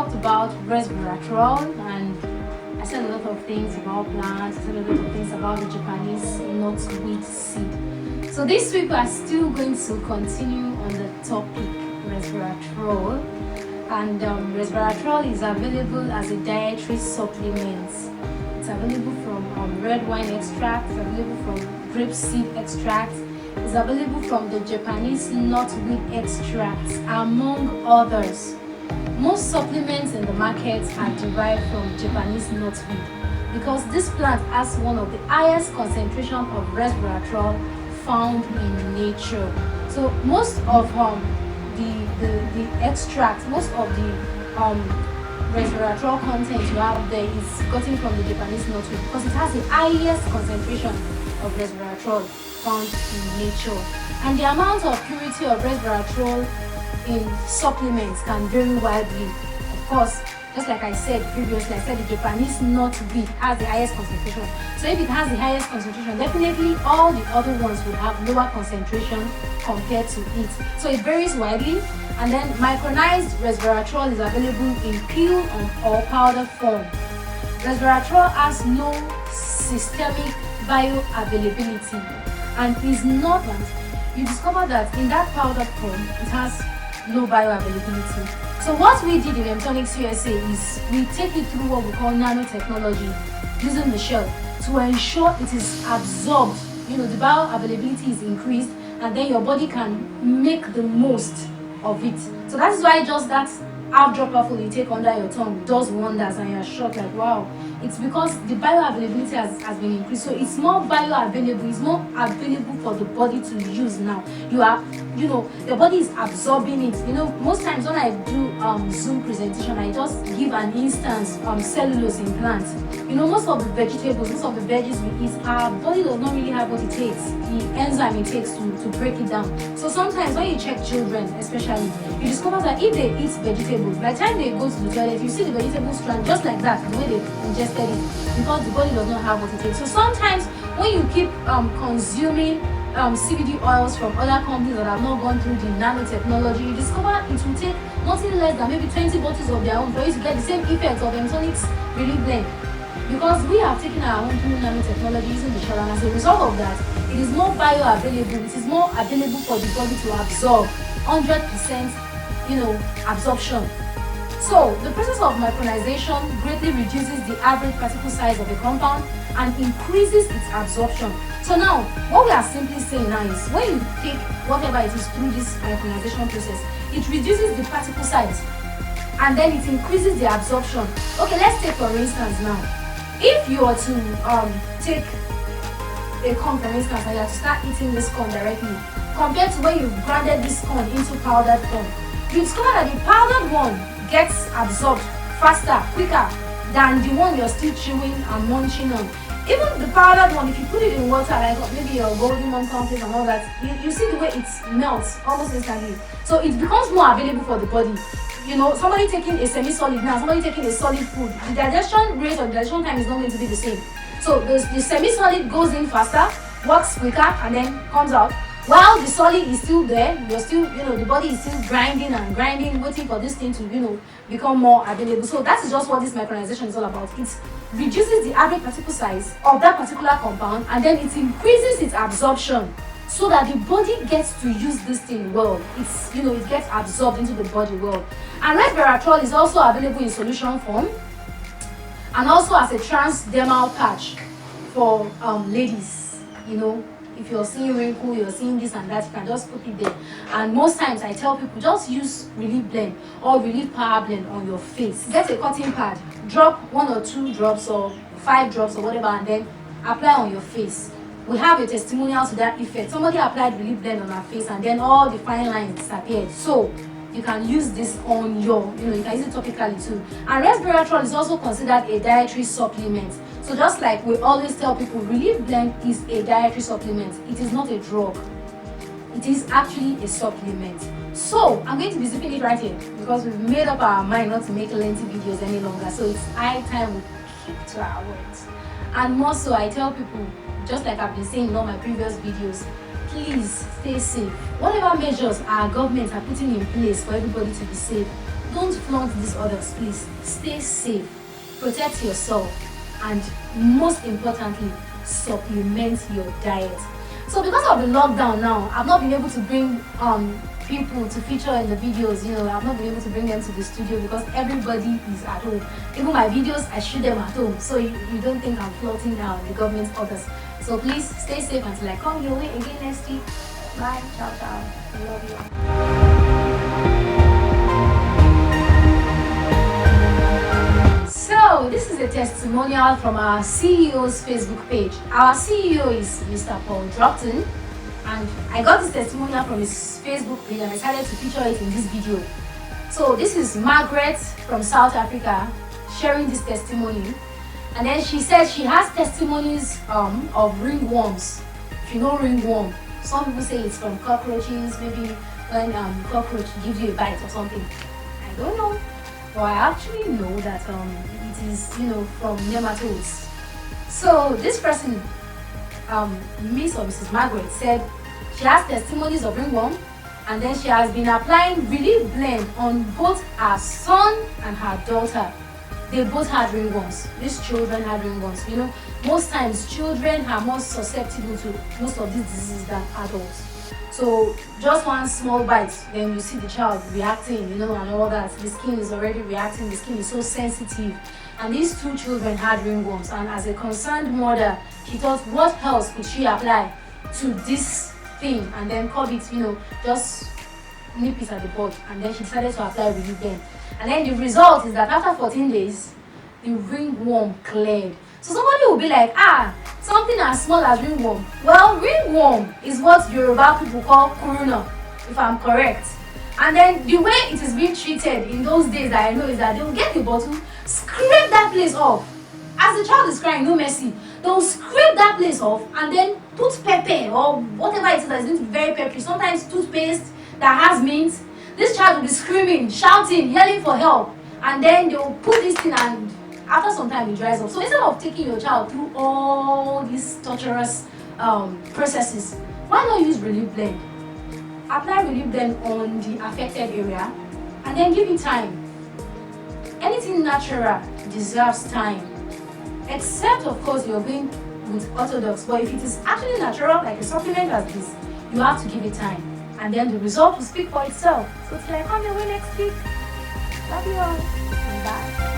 talked about resveratrol, and I said a lot of things about plants, I said a lot of things about the Japanese knotweed seed. So this week we are still going to continue on the topic resveratrol, and resveratrol is available as a dietary supplement. It's available from red wine extract, it's available from grape seed extract, it's available from the Japanese knotweed extracts, among others. Most supplements in the market are derived from Japanese knotweed because this plant has one of the highest concentration of resveratrol found in nature. So most of the extract, most of the resveratrol content you have there is gotten from the Japanese knotweed because it has the highest concentration of resveratrol found in nature. And the amount of purity of resveratrol in supplements can vary widely. Of course, just like I said previously, I said the Japanese knotweed has the highest concentration. So if it has the highest concentration, definitely all the other ones would have lower concentration compared to it. So it varies widely. And then micronized resveratrol is available in pill or powder form. Resveratrol has no systemic bioavailability and is not, you discover that in that powder form it has low bioavailability. So what we did in Mtonics USA is we take it through what we call nanotechnology using the shell to ensure it is absorbed, the bioavailability is increased, and then your body can make the most of it. So that is why just that half dropperful you take under your tongue does wonders, and you're shocked like, wow. It's because the bioavailability has been increased, so it's more bioavailable, it's more available for the body to use now. Your body is absorbing it. Most times when I do Zoom presentation, I just give an instance cellulose in plants. Most of the vegetables, most of the veggies we eat, our body does not really have what it takes, the enzyme it takes to break it down. So sometimes when you check children, especially, you discover that if they eat vegetables, by the time they go to the toilet, you see the vegetable strand just like that, the way they ingested it, because the body does not have what it takes. So sometimes when you keep consuming CBD oils from other companies that have not gone through the nanotechnology, you discover it will take nothing less than maybe 20 bottles of their own for you to get the same effect of Mtonics Relief Blend. Because we have taken our own through nanotechnology using the shell, and as a result of that, it is more bioavailable, it is more available for the body to absorb 100% absorption. So the process of micronization greatly reduces the average particle size of a compound and increases its absorption. So now, what we are simply saying now is when you take whatever it is through this micronization process, it reduces the particle size and then it increases the absorption. Okay, let's take for instance now, if you are to take a corn for instance and you have to start eating this corn directly, compared to when you've grinded this corn into powdered form, you discover that the powdered one gets absorbed faster, quicker than the one you're still chewing and munching on. Even the powdered one, if you put it in water, like maybe your golden one cornflakes and all that, you see the way it melts almost instantly. So it becomes more available for the body. Somebody taking a semi-solid now, somebody taking a solid food, the digestion rate or the digestion time is not going to be the same. So the semi-solid goes in faster, works quicker, and then comes out. While the solid is still there, you're still, the body is still grinding and grinding, waiting for this thing to, become more available. So that's just what this micronization is all about. It reduces the average particle size of that particular compound, and then it increases its absorption so that the body gets to use this thing well. It gets absorbed into the body well. And resveratrol is also available in solution form and also as a transdermal patch for ladies. If you're seeing wrinkle, you're seeing this and that, you can just put it there. And most times I tell people, just use Relief Blend or Relief Power Blend on your face. Get a cotton pad, drop 1 or 2 drops or 5 drops or whatever, and then apply on your face. We have a testimonial to that effect. Somebody applied Relief Blend on her face and then all the fine lines disappeared. So you can use this on your, you can use it topically too. And resveratrol is also considered a dietary supplement. So just like we always tell people, Relief Blend is a dietary supplement. It is not a drug. It is actually a supplement. So I'm going to be zipping it right here because we've made up our mind not to make lengthy videos any longer. So it's high time we keep to our words. And more so, I tell people, just like I've been saying in all my previous videos, please stay safe. Whatever measures our government are putting in place for everybody to be safe, don't flaunt these others, please. Stay safe, protect yourself, and most importantly, supplement your diet. So because of the lockdown now, I've not been able to bring people to feature in the videos. I've not been able to bring them to the studio because everybody is at home. Even my videos, I shoot them at home, so you don't think I'm flaunting the government orders. So please stay safe until I come your way again next week. Bye, ciao, ciao. I love you. So this is a testimonial from our CEO's Facebook page. Our CEO is Mr. Paul Dropton, and I got this testimonial from his Facebook page and I decided to feature it in this video. So this is Margaret from South Africa sharing this testimony, and then she says she has testimonies of ringworms. If you know ringworm, some people say it's from cockroaches, maybe when cockroach gives you a bite or something. I don't know. But I actually know that it is, from nematodes. So this person, Miss or Mrs. Margaret, said she has testimonies of ringworm, and then she has been applying Relief Blend on both her son and her daughter. They both had ringworms. These children had ringworms. Most times children are more susceptible to most of these diseases than adults. So just one small bite, then you see the child reacting, and all that. The skin is already reacting, the skin is so sensitive. And these two children had ringworms, and as a concerned mother, she thought, what else could she apply to this thing? And then called it, just nip it at the bud. And then she decided to apply Relief Blend. And then the result is that after 14 days, the ringworm cleared. So somebody will be like, something as small as ringworm. Well, ringworm is what Yoruba people call corona, if I'm correct. And then the way it is being treated in those days that I know is that they will get the bottle, scrape that place off. As the child is crying, no mercy. They will scrape that place off and then put pepper or whatever it is that is going to be very peppery. Sometimes toothpaste that has mint. This child will be screaming, shouting, yelling for help. And then they will put this thing, and after some time it dries up. So instead of taking your child through all these torturous processes, why not use Relief Blend? Apply Relief Blend on the affected area and then give it time. Anything natural deserves time, except of course you're going with orthodox. But if it is actually natural, like a supplement as this, you have to give it time, and then the result will speak for itself. So till I come your way next week, love you all, and bye.